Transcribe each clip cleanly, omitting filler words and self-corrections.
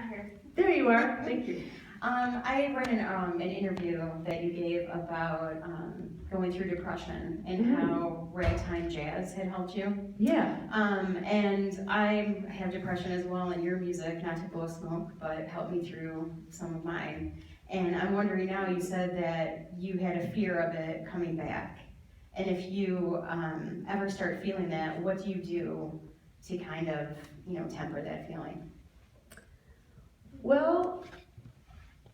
here. There you are. Thank you. I read an interview that you gave about going through depression and how ragtime jazz had helped you. Yeah. And I have depression as well, and your music, not to blow smoke, but helped me through some of mine. And I'm wondering now, you said that you had a fear of it coming back. And if you ever start feeling that, what do you do to kind of, temper that feeling? Well,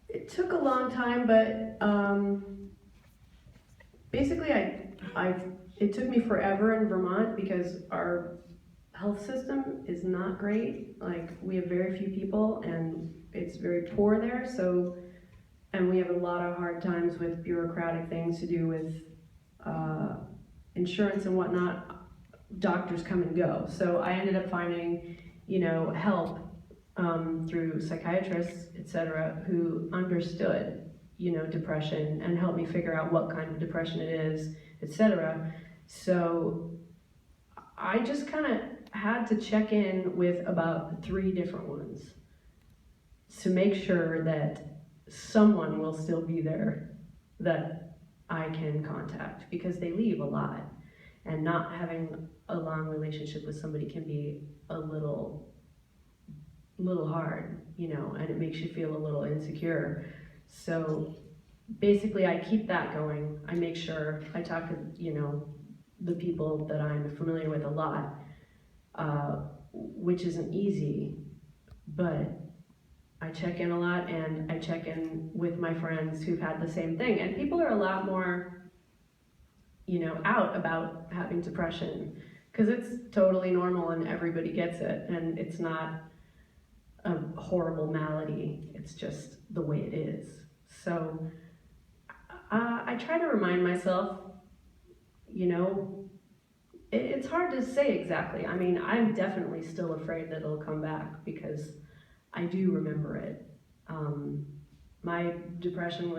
it took a long time, but basically it took me forever in Vermont because our health system is not great. Like, we have very few people and it's very poor there, and we have a lot of hard times with bureaucratic things to do with insurance and whatnot. Doctors come and go. So I ended up finding, help through psychiatrists, etc., who understood, depression and helped me figure out what kind of depression it is, etc. So I just kind of had to check in with about 3 different ones to make sure that someone will still be there that I can contact, because they leave a lot, and not having a long relationship with somebody can be a little hard, and it makes you feel a little insecure. So basically I keep that going. I make sure I talk to, the people that I'm familiar with a lot, which isn't easy, but I check in a lot, and I check in with my friends who've had the same thing. And people are a lot more, out about having depression, because it's totally normal and everybody gets it, and it's not a horrible malady, it's just the way it is. So I try to remind myself, it's hard to say exactly. I mean, I'm definitely still afraid that it'll come back, because I do remember it. My depression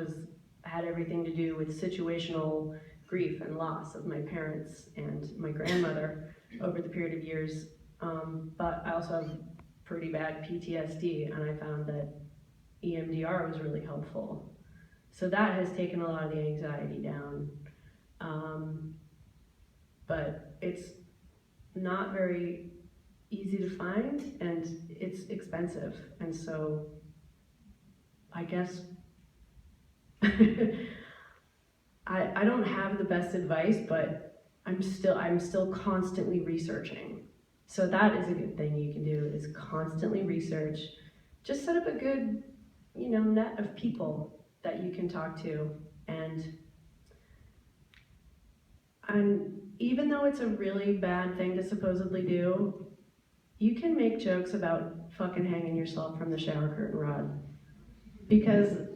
had everything to do with situational grief and loss of my parents and my grandmother over the period of years, but I also have pretty bad PTSD, and I found that EMDR was really helpful. So that has taken a lot of the anxiety down. But it's not very easy to find, and it's expensive. And so I guess I don't have the best advice, but I'm still constantly researching. So that is a good thing you can do, is constantly research. Just set up a good, net of people that you can talk to. And even though it's a really bad thing to supposedly do, you can make jokes about fucking hanging yourself from the shower curtain rod, because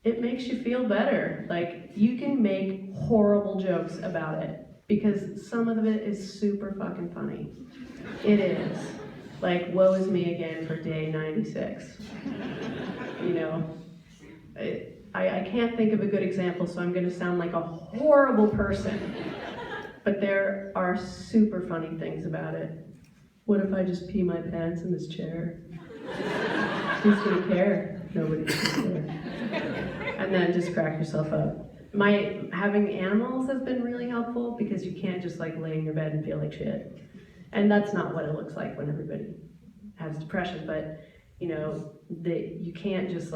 it makes you feel better. Like, you can make horrible jokes about it, because some of it is super fucking funny. It is. Like, woe is me again for day 96. I can't think of a good example, so I'm gonna sound like a horrible person. But there are super funny things about it. What if I just pee my pants in this chair? Who's gonna care? Nobody's gonna care. And then just crack yourself up. Having animals has been really helpful, because you can't just lay in your bed and feel like shit. And that's not what it looks like when everybody has depression, but you can't just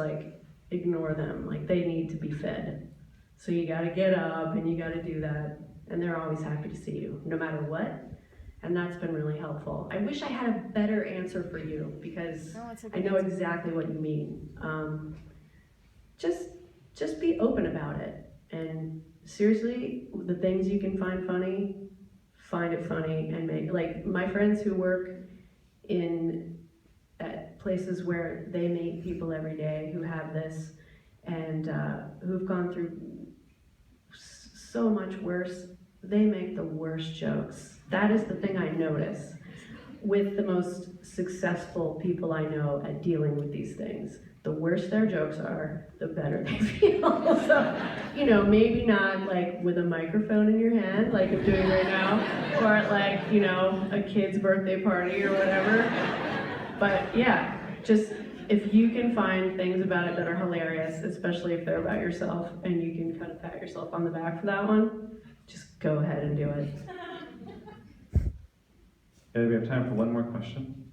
ignore them. They need to be fed. So you gotta get up and you gotta do that. And they're always happy to see you, no matter what. And that's been really helpful. I wish I had a better answer for you, because I know exactly what you mean. Just be open about it. And seriously, the things you can find funny, find it funny, and make, my friends who work at places where they meet people every day who have this, and who've gone through so much worse, they make the worst jokes. That is the thing I notice with the most successful people I know at dealing with these things. The worse their jokes are, the better they feel. So, maybe not with a microphone in your hand, like I'm doing right now, or at a kid's birthday party or whatever. But yeah, just if you can find things about it that are hilarious, especially if they're about yourself, and you can kind of pat yourself on the back for that one, just go ahead and do it. Okay, we have time for one more question.